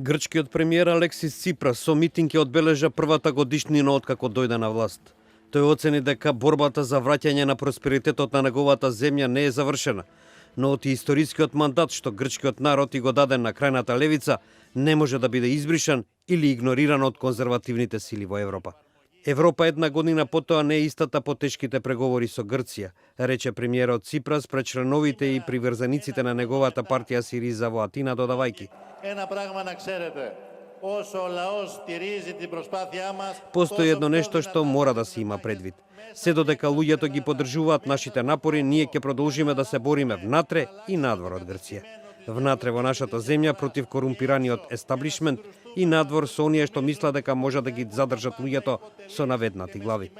Грчкиот премиер Алексис Ципрас со митинг ќе одбележа првата годишнина откако дојде на власт. Тој оцени дека борбата за враќање на просперитетот на неговата земја не е завршена, но од историскиот мандат што грчкиот народ и го даде на крајната левица не може да биде избришан или игнориран од конзервативните сили во Европа. Европа една година потоа не е истата по тешките преговори со Грција, рече премиерот Ципрас пред членовите и приврзаниците на неговата партија Сириза во Атина, додавајќи: постои едно нешто што мора да се има предвид. Се додека луѓето ги поддржуваат нашите напори, ние ќе продолжиме да се бориме внатре и надвор од Грција. Внатре во нашата земја против корумпираниот естаблишмент и надвор со оние што мислат дека може да ги задржат луѓето со наведнати глави.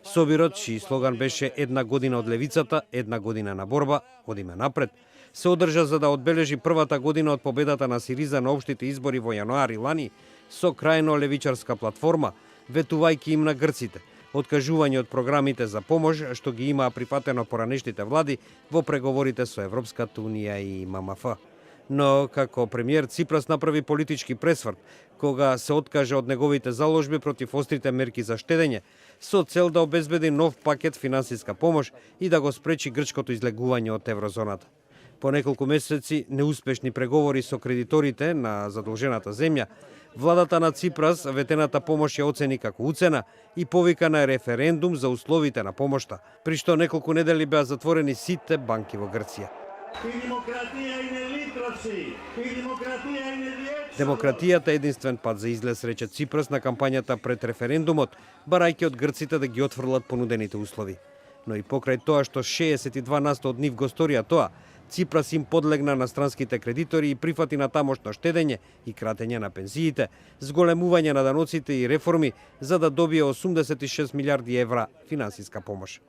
Собирот, чиј слоган беше една година од левицата, една година на борба, одиме напред, се одржа за да одбележи првата година од победата на Сириза на општите избори во јануари лани со крајно левичарска платформа, ветувајќи им на грците откажување од програмите за помош што ги имаа прифатено поранешните влади во преговорите со Европската унија и ММФ. Но како премиер Ципрас направи политички пресврт кога се откаже од неговите заложби против острите мерки за штедење со цел да обезбеди нов пакет финансиска помош и да го спречи грчкото излегување од еврозоната. По неколку месеци неуспешни преговори со кредиторите на задолжената земја, владата на Ципрас ветената помош ја оцени како уцена и повика на референдум за условите на помошта, при што неколку недели беа затворени сите банки во Грција. Демократијата е единствен пат за излез, рече Ципрас на кампањата пред референдумот, барајќи од грците да ги отфрлат понудените услови. Но и покрај тоа што 62% од нив го сторија тоа, Ципрас им подлегна на странските кредитори и прифати на тамошно штедење и кратење на пензиите, зголемување на даноците и реформи за да добие 86 милиарди евра финансиска помош.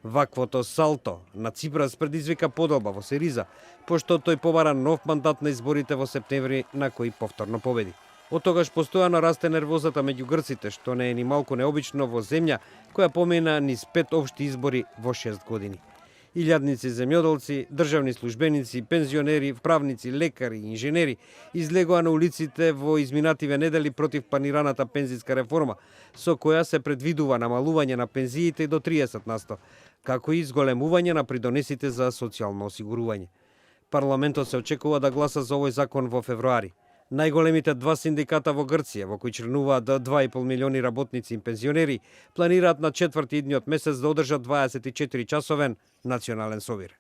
Ваквото салто на Ципрас предизвика поделба во Сириза, пошто тој побара нов мандат на изборите во септември на кои повторно победи. Од тогаш постојано расте нервозата меѓу грците, што не е ни малку необично во земја која помина низ 5 општи избори во 6 години. Илјадници земјоделци, државни службеници, пензионери, правници, лекари и инженери излегоа на улиците во изминативе недели против планираната пензиска реформа, со која се предвидува намалување на пензиите до 30%, како и зголемување на придонесите за социјално осигурување. Парламентот се очекува да гласа за овој закон во февруари. Најголемите два синдиката во Грција, во кои членуваат 2,5 милиони работници и пензионери, планираат на 4 идниот месец да одржат 24 часовен национален собир.